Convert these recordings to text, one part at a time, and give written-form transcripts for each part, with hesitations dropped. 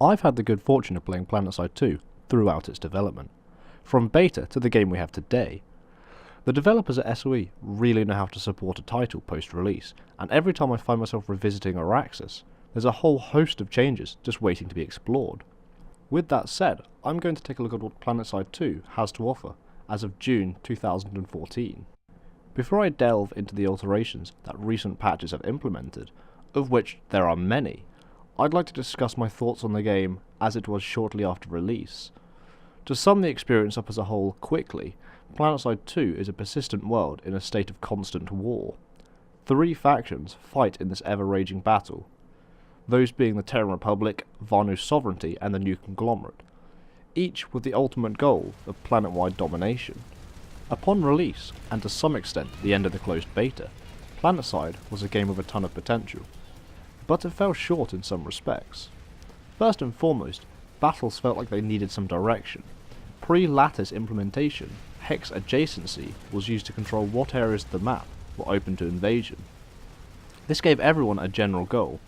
I've had the good fortune of playing Planetside 2 throughout its development, from beta to the game we have today. The developers at SOE really know how to support a title post-release, and every time I find myself revisiting Araxis, there's a whole host of changes just waiting to be explored. With that said, I'm going to take a look at what Planetside 2 has to offer as of June 2014. Before I delve into the alterations that recent patches have implemented, of which there are many, I'd like to discuss my thoughts on the game as it was shortly after release. To sum the experience up as a whole quickly, Planetside 2 is a persistent world in a state of constant war. 3 factions fight in this ever-raging battle, those being the Terran Republic, Vanu's sovereignty, and the New Conglomerate, each with the ultimate goal of planet-wide domination. Upon release, and to some extent the end of the closed beta, Planetside was a game with a ton of potential, but it fell short in some respects. First and foremost, battles felt like they needed some direction. Pre-Lattice implementation, Hex adjacency was used to control what areas of the map were open to invasion. This gave everyone a general goal,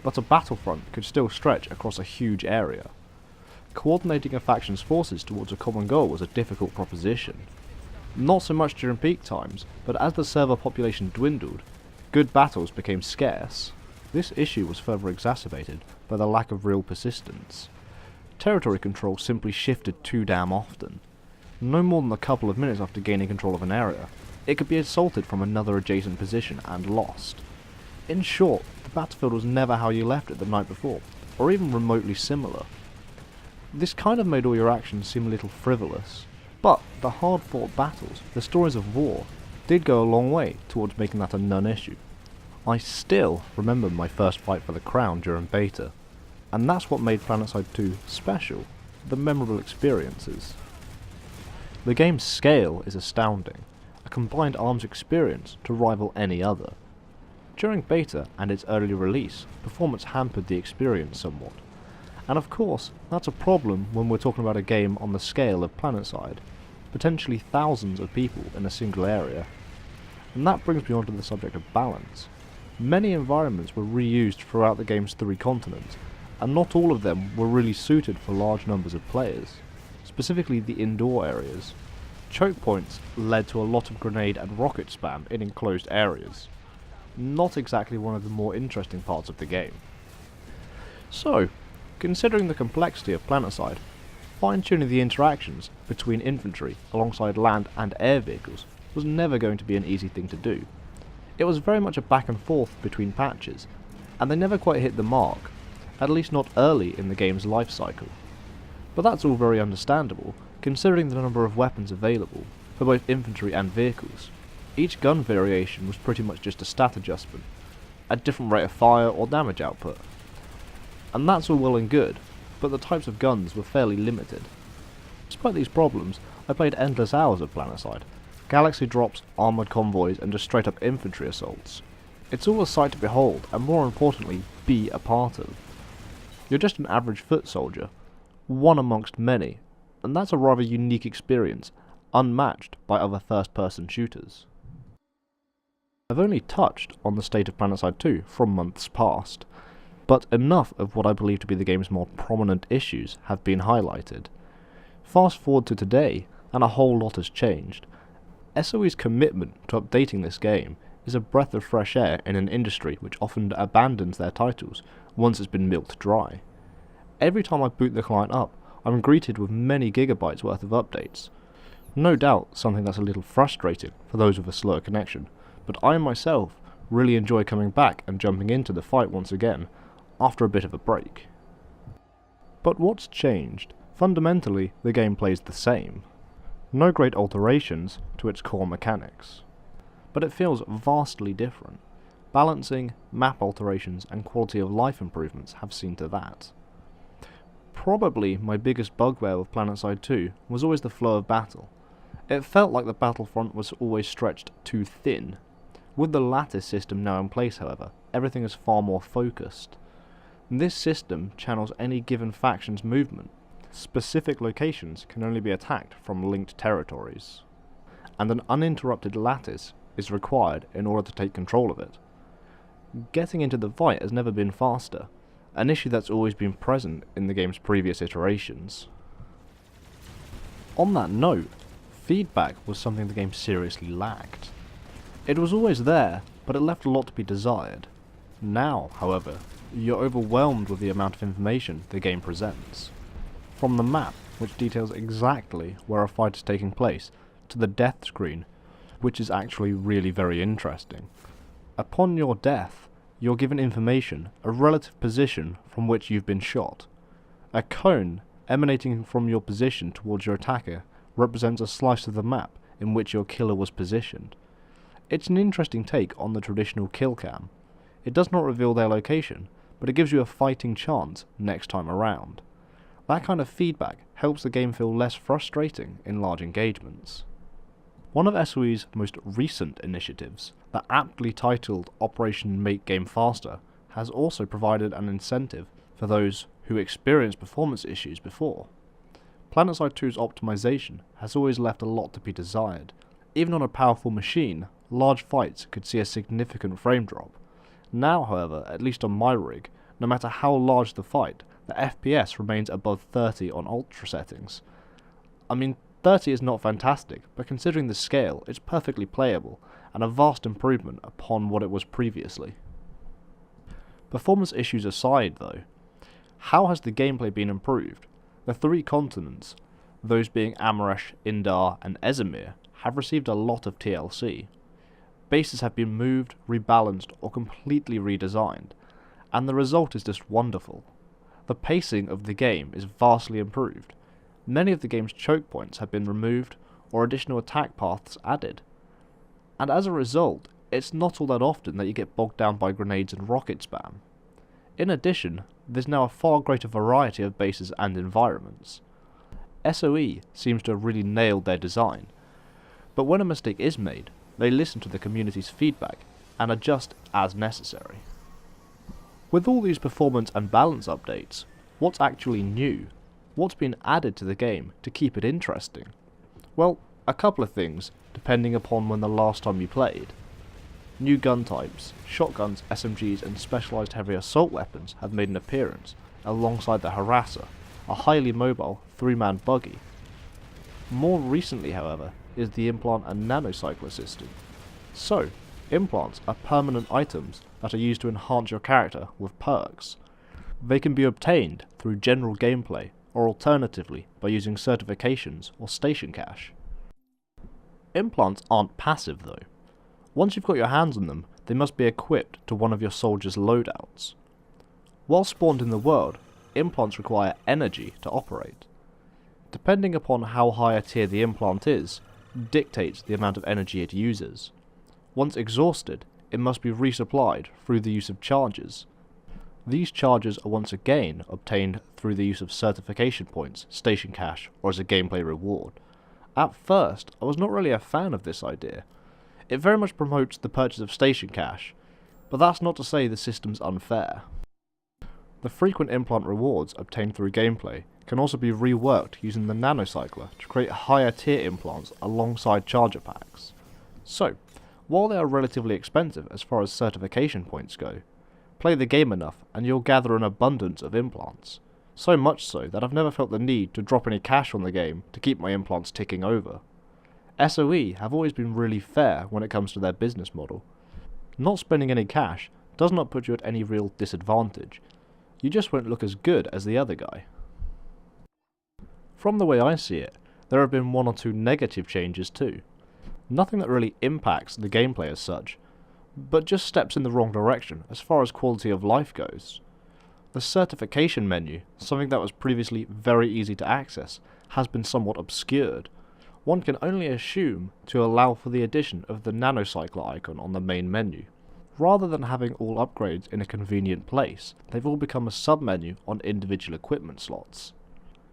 but a battlefront could still stretch across a huge area. Coordinating a faction's forces towards a common goal was a difficult proposition. Not so much during peak times, but as the server population dwindled, good battles became scarce. This issue was further exacerbated by the lack of real persistence. Territory control simply shifted too damn often. No more than a couple of minutes after gaining control of an area, it could be assaulted from another adjacent position and lost. In short, the battlefield was never how you left it the night before, or even remotely similar. This kind of made all your actions seem a little frivolous, but the hard-fought battles, the stories of war, did go a long way towards making that a non-issue. I still remember my first fight for the crown during beta, and that's what made Planetside 2 special, the memorable experiences. The game's scale is astounding, a combined arms experience to rival any other. During beta and its early release, performance hampered the experience somewhat, and of course that's a problem when we're talking about a game on the scale of Planetside, potentially thousands of people in a single area. And that brings me on to the subject of balance. Many environments were reused throughout the game's 3 continents, and not all of them were really suited for large numbers of players, specifically the indoor areas. Choke points led to a lot of grenade and rocket spam in enclosed areas. Not exactly one of the more interesting parts of the game. So, considering the complexity of Planetside, fine-tuning the interactions between infantry alongside land and air vehicles was never going to be an easy thing to do. It was very much a back and forth between patches, and they never quite hit the mark, at least not early in the game's life cycle. But that's all very understandable, considering the number of weapons available for both infantry and vehicles. Each gun variation was pretty much just a stat adjustment, a different rate of fire or damage output. And that's all well and good, but the types of guns were fairly limited. Despite these problems, I played endless hours of Planetside. Galaxy drops, armoured convoys, and just straight up infantry assaults. It's all a sight to behold, and more importantly, be a part of. You're just an average foot soldier, one amongst many, and that's a rather unique experience, unmatched by other first-person shooters. I've only touched on the state of Planetside 2 from months past, but enough of what I believe to be the game's more prominent issues have been highlighted. Fast forward to today, and a whole lot has changed. SOE's commitment to updating this game is a breath of fresh air in an industry which often abandons their titles once it's been milked dry. Every time I boot the client up, I'm greeted with many gigabytes worth of updates. No doubt something that's a little frustrating for those with a slower connection, but I myself really enjoy coming back and jumping into the fight once again, after a bit of a break. But what's changed? Fundamentally, the game plays the same. No great alterations to its core mechanics. But it feels vastly different. Balancing, map alterations, and quality of life improvements have seen to that. Probably my biggest bugbear with Planetside 2 was always the flow of battle. It felt like the battlefront was always stretched too thin. With the lattice system now in place, however, everything is far more focused. This system channels any given faction's movement. Specific locations can only be attacked from linked territories, and an uninterrupted lattice is required in order to take control of it. Getting into the fight has never been faster, an issue that's always been present in the game's previous iterations. On that note, feedback was something the game seriously lacked. It was always there, but it left a lot to be desired. Now, however, you're overwhelmed with the amount of information the game presents. From the map, which details exactly where a fight is taking place, to the death screen, which is actually really very interesting. Upon your death, you're given information, a relative position from which you've been shot. A cone emanating from your position towards your attacker represents a slice of the map in which your killer was positioned. It's an interesting take on the traditional kill cam. It does not reveal their location, but it gives you a fighting chance next time around. That kind of feedback helps the game feel less frustrating in large engagements. One of SOE's most recent initiatives, the aptly titled Operation Make Game Faster, has also provided an incentive for those who experienced performance issues before. Planetside 2's optimization has always left a lot to be desired. Even on a powerful machine, large fights could see a significant frame drop. Now, however, at least on my rig, no matter how large the fight, the FPS remains above 30 on ultra settings. I mean, 30 is not fantastic, but considering the scale, it's perfectly playable, and a vast improvement upon what it was previously. Performance issues aside though, how has the gameplay been improved? The 3 continents, those being Amaresh, Indar and Ezimir, have received a lot of TLC. Bases have been moved, rebalanced or completely redesigned, and the result is just wonderful. The pacing of the game is vastly improved. Many of the game's choke points have been removed or additional attack paths added. And as a result, it's not all that often that you get bogged down by grenades and rocket spam. In addition, there's now a far greater variety of bases and environments. SOE seems to have really nailed their design, but when a mistake is made, they listen to the community's feedback and adjust as necessary. With all these performance and balance updates, what's actually new? What's been added to the game to keep it interesting? Well, a couple of things, depending upon when the last time you played. New gun types, shotguns, SMGs and specialised heavy assault weapons have made an appearance, alongside the Harasser, a highly mobile 3-man buggy. More recently, however, is the implant and nanocycler system. So, implants are permanent items that are used to enhance your character with perks. They can be obtained through general gameplay, or alternatively by using certifications or station cash. Implants aren't passive though. Once you've got your hands on them, they must be equipped to one of your soldiers' loadouts. While spawned in the world, implants require energy to operate. Depending upon how high a tier the implant is, dictates the amount of energy it uses. Once exhausted, it must be resupplied through the use of charges. These charges are once again obtained through the use of certification points, station cash, or as a gameplay reward. At first, I was not really a fan of this idea. It very much promotes the purchase of station cash, but that's not to say the system's unfair. The frequent implant rewards obtained through gameplay can also be reworked using the nanocycler to create higher tier implants alongside charger packs. So, while they are relatively expensive as far as certification points go, play the game enough and you'll gather an abundance of implants. So much so that I've never felt the need to drop any cash on the game to keep my implants ticking over. SOE have always been really fair when it comes to their business model. Not spending any cash does not put you at any real disadvantage. You just won't look as good as the other guy. From the way I see it, there have been 1 or 2 negative changes too. Nothing that really impacts the gameplay as such, but just steps in the wrong direction as far as quality of life goes. The certification menu, something that was previously very easy to access, has been somewhat obscured. One can only assume to allow for the addition of the nanocycler icon on the main menu. Rather than having all upgrades in a convenient place, they've all become a sub-menu on individual equipment slots.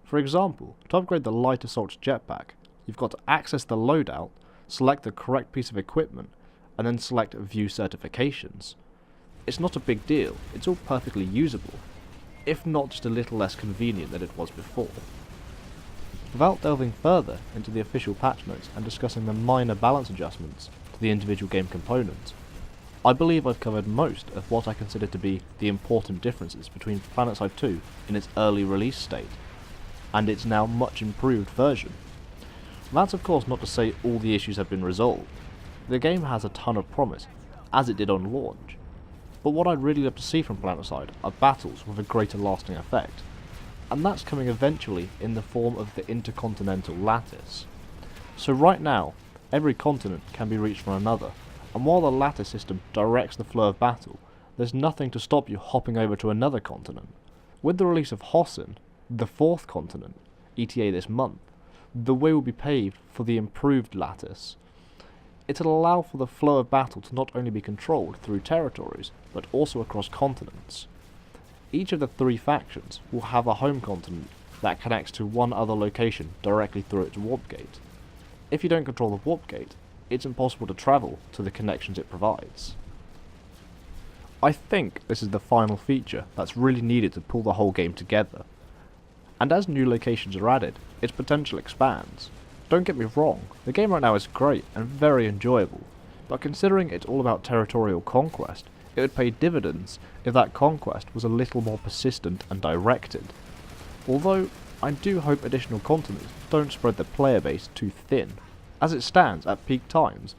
For example, to upgrade the light assault jetpack, you've got to access the loadout, select the correct piece of equipment, and then select View Certifications. It's not a big deal, it's all perfectly usable, if not just a little less convenient than it was before. Without delving further into the official patch notes and discussing the minor balance adjustments to the individual game components, I believe I've covered most of what I consider to be the important differences between Planetside 2 in its early release state, and its now much improved version. That's of course not to say all the issues have been resolved. The game has a ton of promise, as it did on launch, but what I'd really love to see from Planetside are battles with a greater lasting effect, and that's coming eventually in the form of the intercontinental lattice. So right now, every continent can be reached from another, and while the lattice system directs the flow of battle, there's nothing to stop you hopping over to another continent. With the release of Hossen, the fourth continent, ETA this month, the way will be paved for the improved lattice. It'll allow for the flow of battle to not only be controlled through territories, but also across continents. Each of the three factions will have a home continent that connects to one other location directly through its warp gate. If you don't control the warp gate, it's impossible to travel to the connections it provides. I think this is the final feature that's really needed to pull the whole game together. And as new locations are added, its potential expands. Don't get me wrong, the game right now is great and very enjoyable, but considering it's all about territorial conquest, it would pay dividends if that conquest was a little more persistent and directed. Although, I do hope additional continents don't spread the player base too thin. As it stands, at peak times,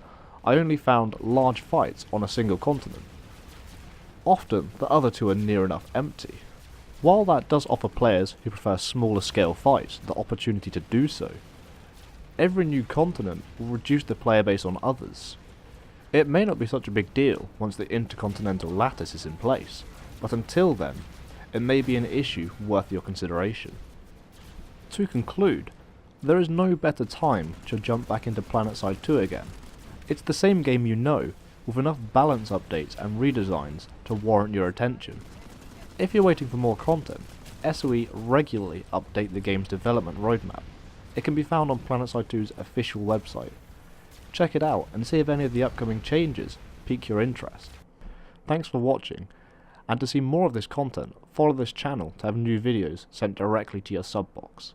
I only found large fights on a single continent. Often, the other two are near enough empty. While that does offer players who prefer smaller scale fights the opportunity to do so, every new continent will reduce the player base on others. It may not be such a big deal once the intercontinental lattice is in place, but until then, it may be an issue worth your consideration. To conclude, there is no better time to jump back into Planetside 2 again. It's the same game you know, with enough balance updates and redesigns to warrant your attention. If you're waiting for more content, SOE regularly update the game's development roadmap. It can be found on Planetside 2's official website. Check it out and see if any of the upcoming changes pique your interest. Thanks for watching, and to see more of this content, follow this channel to have new videos sent directly to your sub box.